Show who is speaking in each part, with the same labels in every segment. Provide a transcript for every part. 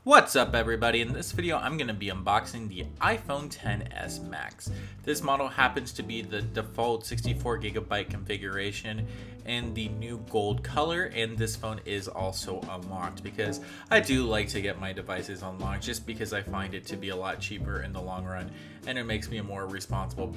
Speaker 1: What's up everybody? In this video I'm going to be unboxing the iPhone XS Max. This model happens to be the default 64GB configuration in the new gold color, and this phone is also unlocked because I do like to get my devices unlocked just because I find it to be a lot cheaper in the long run, and it makes me a more responsible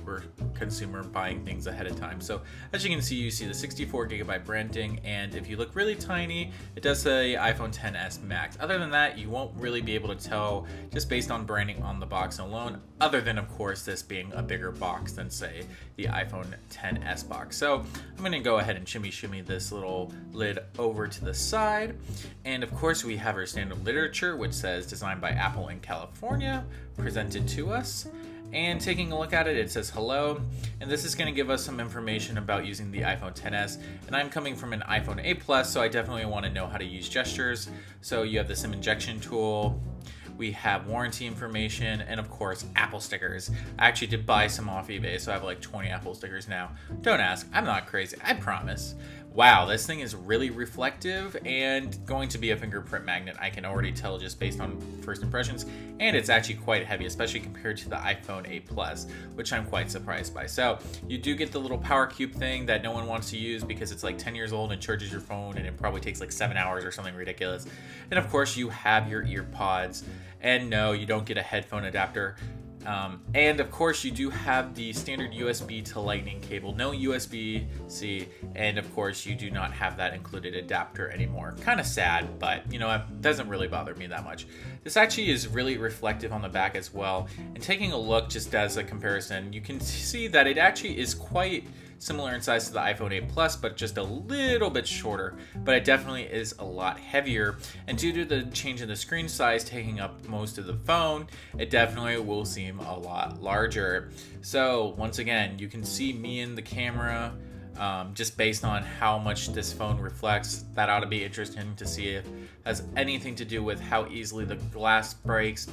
Speaker 1: consumer buying things ahead of time. So as you can see, you see the 64GB branding, and if you look really tiny, it does say iPhone XS Max. Other than that, you won't really be able to tell just based on branding on the box alone, other than of course this being a bigger box than say the iPhone XS box. So I'm going to go ahead and shimmy this little lid over to the side, and of course we have our standard literature which says designed by Apple in California, presented to us. And taking a look at it, it says hello, and this is going to give us some information about using the iPhone XS. And I'm coming from an iPhone 8 Plus, so I definitely want to know how to use gestures. So you have the SIM injection tool, we have warranty information, and of course Apple stickers. I actually did buy some off eBay, so I have like 20 Apple stickers now. Don't ask, I'm not crazy, I promise. Wow, this thing is really reflective and going to be a fingerprint magnet. I can already tell just based on first impressions, and it's actually quite heavy, especially compared to the iPhone 8 Plus, which I'm quite surprised by. So you do get the little power cube thing that no one wants to use because it's like 10 years old and charges your phone, and it probably takes like 7 hours or something ridiculous. And of course you have your earpods, and no, you don't get a headphone adapter. And of course you do have the standard USB to lightning cable, no USB-C, and of course you do not have that included adapter anymore. Kind of sad, but you know, it doesn't really bother me that much. This actually is really reflective on the back as well, and taking a look just as a comparison, you can see that it actually is quite similar in size to the iPhone 8 Plus, but just a little bit shorter, but it definitely is a lot heavier. And due to the change in the screen size taking up most of the phone, it definitely will seem a lot larger. So once again, you can see me in the camera, just based on how much this phone reflects. That ought to be interesting to see if it has anything to do with how easily the glass breaks,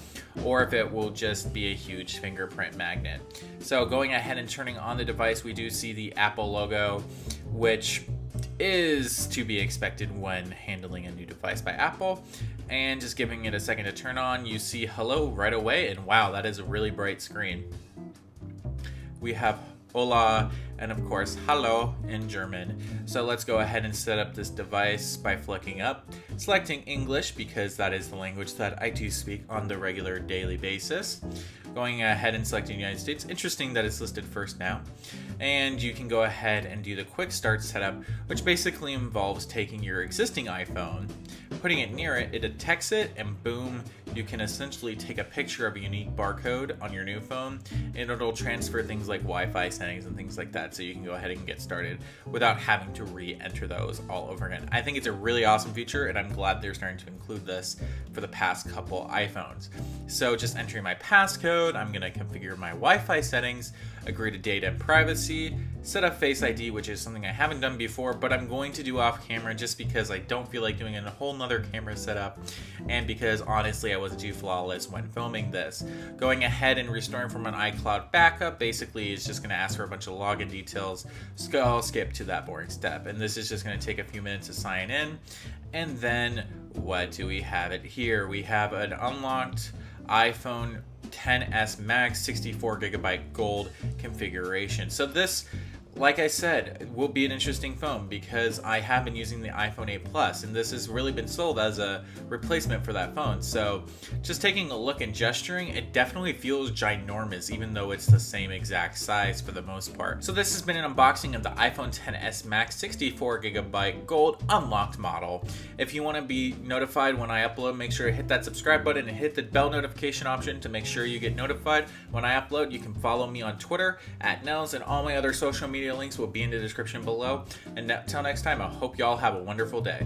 Speaker 1: or if it will just be a huge fingerprint magnet. So going ahead and turning on the device, we do see the Apple logo, which is to be expected when handling a new device by Apple. And just giving it a second to turn on, you see hello right away, and wow, that is a really bright screen. We have hola, and of course hallo in German. So let's go ahead and set up this device by flicking up, selecting English because that is the language that I do speak on the regular daily basis. Going ahead and selecting United States. Interesting that it's listed first now. And you can go ahead and do the quick start setup, which basically involves taking your existing iPhone, putting it near it, it detects it, and boom, you can essentially take a picture of a unique barcode on your new phone, and it'll transfer things like Wi-Fi settings and things like that, so you can go ahead and get started without having to re-enter those all over again. I think it's a really awesome feature, and I'm glad they're starting to include this for the past couple iPhones. So just entering my passcode, I'm going to configure my Wi-Fi settings, agree to data and privacy, set up Face ID, which is something I haven't done before, but I'm going to do off camera just because I don't feel like doing a whole nother camera setup, and because honestly I wasn't too flawless when filming this. Going ahead and restoring from an iCloud backup basically is just going to ask for a bunch of login details, so I'll skip to that boring step, and this is just going to take a few minutes to sign in. And then what do we have it here? We have an unlocked iPhone XS Max 64GB gold configuration. So this, like I said, will be an interesting phone because I have been using the iPhone 8 Plus, and this has really been sold as a replacement for that phone. So just taking a look and gesturing, it definitely feels ginormous, even though it's the same exact size for the most part. So this has been an unboxing of the iPhone XS Max 64GB gold unlocked model. If you want to be notified when I upload, make sure to hit that subscribe button and hit the bell notification option to make sure you get notified when I upload. You can follow me on Twitter @Nels, and all my other social media links will be in the description below. And until next time, I hope y'all have a wonderful day.